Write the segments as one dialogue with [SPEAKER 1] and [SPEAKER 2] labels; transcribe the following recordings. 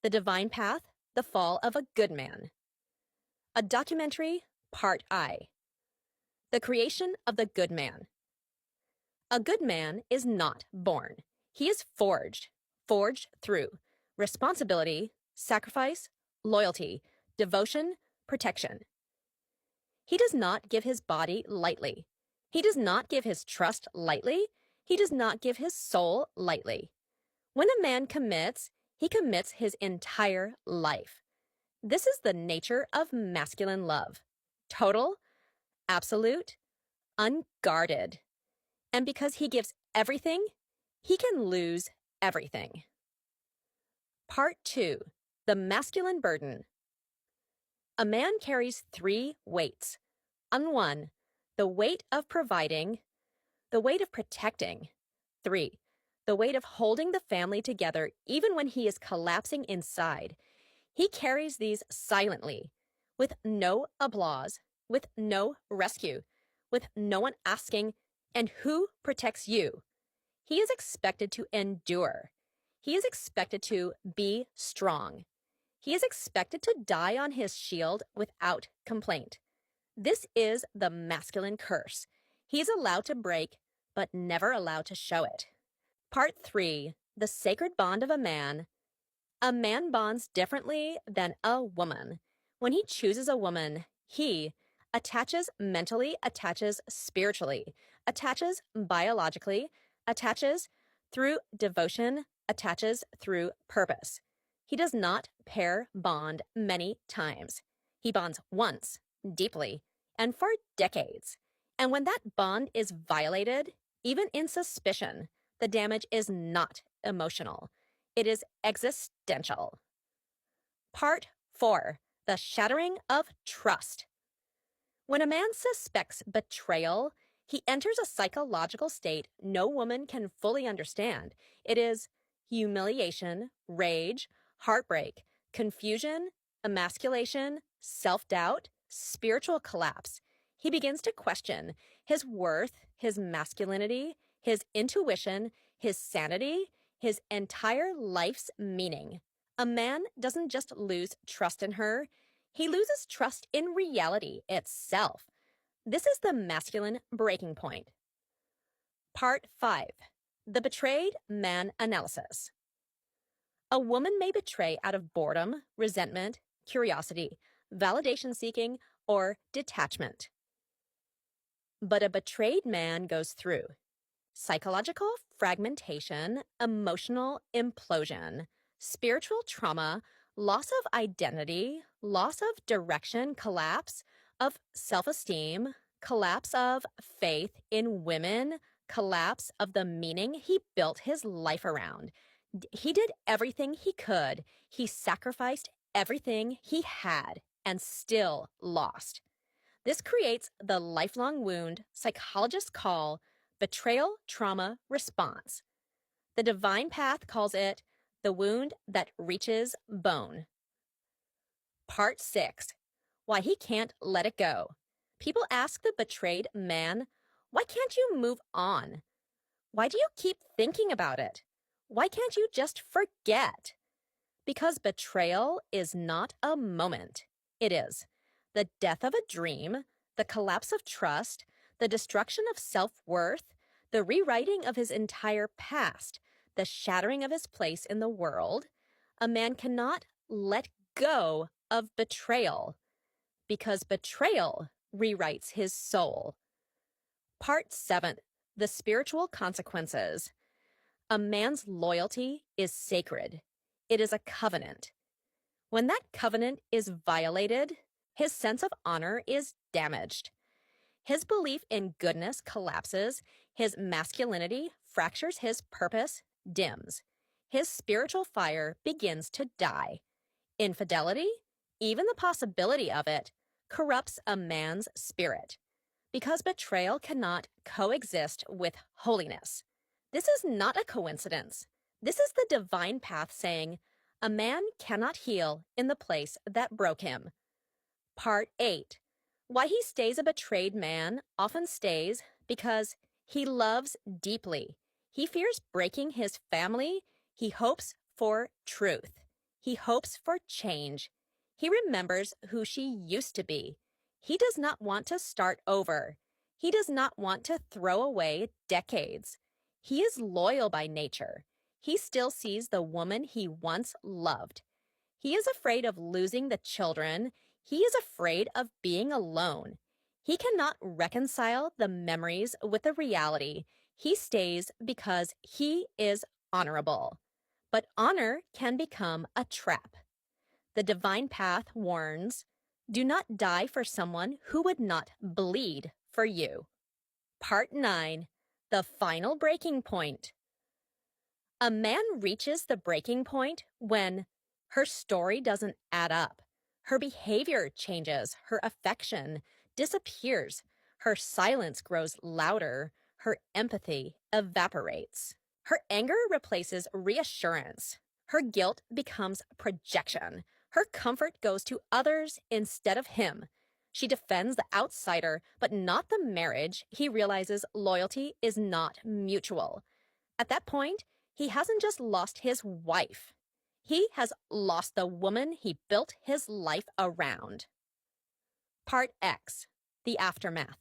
[SPEAKER 1] The Divine Path, The Fall of a Good Man. A documentary, Part I. The Creation of the Good Man. A good man is not born. He is forged through responsibility, sacrifice, loyalty, devotion, protection. He does not give his body lightly. He does not give his trust lightly. He does not give his soul lightly. When a man commits, he commits his entire life. This is the nature of masculine love. Total, absolute, unguarded. And because he gives everything, he can lose everything. Part 2. The Masculine Burden. A man carries 3 weights. On 1, the weight of providing, the weight of protecting. 3, the weight of holding the family together even when he is collapsing inside. He carries these silently, with no applause, with no rescue, with no one asking, and who protects you? He is expected to endure. He is expected to be strong. He is expected to die on his shield without complaint. This is the masculine curse. He is allowed to break, but never allowed to show it. Part 3. The Sacred Bond of a Man. A man bonds differently than a woman. When he chooses a woman, he attaches mentally, attaches spiritually, attaches biologically, attaches through devotion, attaches through purpose. He does not pair bond many times. He bonds once, deeply, and for decades. And when that bond is violated, even in suspicion, the damage is not emotional. It is existential. Part 4. The Shattering of Trust. When a man suspects betrayal, he enters a psychological state no woman can fully understand. It is humiliation, rage, heartbreak, confusion, emasculation, self-doubt, spiritual collapse. He begins to question his worth, his masculinity, his intuition, his sanity, his entire life's meaning. A man doesn't just lose trust in her, he loses trust in reality itself. This is the masculine breaking point. Part 5. The Betrayed Man Analysis. A woman may betray out of boredom, resentment, curiosity, validation seeking, or detachment. But a betrayed man goes through psychological fragmentation, emotional implosion, spiritual trauma, loss of identity, loss of direction, collapse of self-esteem, collapse of faith in women, collapse of the meaning he built his life around. He did everything he could. He sacrificed everything he had and still lost. This creates the lifelong wound psychologists call betrayal trauma response. The Divine Path calls it the wound that reaches bone. Part 6. Why he can't let it go. People ask the betrayed man, why can't you move on? Why do you keep thinking about it? Why can't you just forget? Because betrayal is not a moment. It is the death of a dream, the collapse of trust, the destruction of self-worth, the rewriting of his entire past, the shattering of his place in the world. A man cannot let go of betrayal because betrayal rewrites his soul. Part 7. The Spiritual Consequences. A man's loyalty is sacred. It is a covenant. When that covenant is violated, his sense of honor is damaged. His belief in goodness collapses. His masculinity fractures. His purpose dims. His spiritual fire begins to die. Infidelity, even the possibility of it, corrupts a man's spirit. Because betrayal cannot coexist with holiness. This is not a coincidence. This is the Divine Path saying, a man cannot heal in the place that broke him. Part 8. Why he stays a betrayed man often stays because he loves deeply. He fears breaking his family. He hopes for truth. He hopes for change. He remembers who she used to be. He does not want to start over. He does not want to throw away decades. He is loyal by nature. He still sees the woman he once loved. He is afraid of losing the children. He is afraid of being alone. He cannot reconcile the memories with the reality. He stays because he is honorable. But honor can become a trap. The divine path warns, do not die for someone who would not bleed for you. Part 9, the final breaking point. A man reaches the breaking point when her story doesn't add up. Her behavior changes. Her affection disappears. Her silence grows louder. Her empathy evaporates. Her anger replaces reassurance. Her guilt becomes projection. Her comfort goes to others instead of him. She defends the outsider, but not the marriage. He realizes loyalty is not mutual. At that point, he hasn't just lost his wife. He has lost the woman he built his life around. Part X, the aftermath.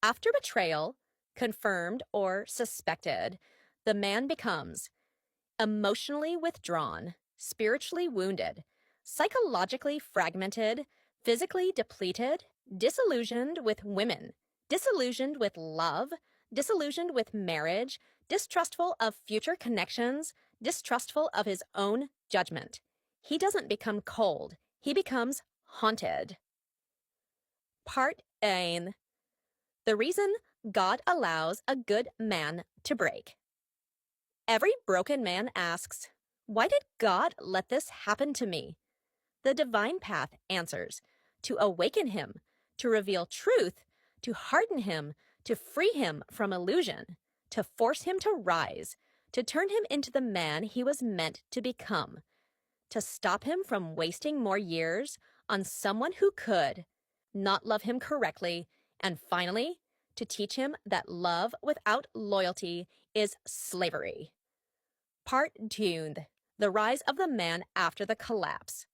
[SPEAKER 1] After betrayal, confirmed or suspected, the man becomes emotionally withdrawn, spiritually wounded, psychologically fragmented, physically depleted, disillusioned with women, disillusioned with love, disillusioned with marriage, distrustful of future connections, distrustful of his own judgment. He doesn't become cold. He becomes haunted. Part A. The reason God allows a good man to break. Every broken man asks, why did God let this happen to me? The divine path answers, to awaken him, to reveal truth, to harden him, to free him from illusion, to force him to rise, to turn him into the man he was meant to become, to stop him from wasting more years on someone who could not love him correctly, and finally, to teach him that love without loyalty is slavery. Part 2. The rise of the man after the collapse.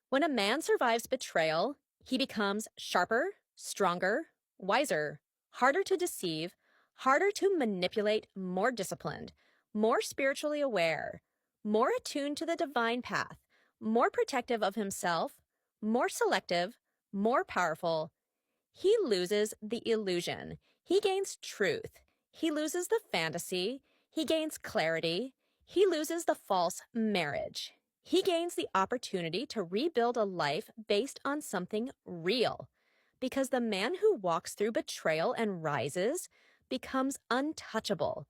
[SPEAKER 1] When a man survives betrayal, he becomes sharper, stronger, wiser, harder to deceive, harder to manipulate, more disciplined, more spiritually aware, more attuned to the divine path, more protective of himself, more selective, more powerful. He loses the illusion. He gains truth. He loses the fantasy. He gains clarity. He loses the false marriage. He gains the opportunity to rebuild a life based on something real. Because the man who walks through betrayal and rises becomes untouchable.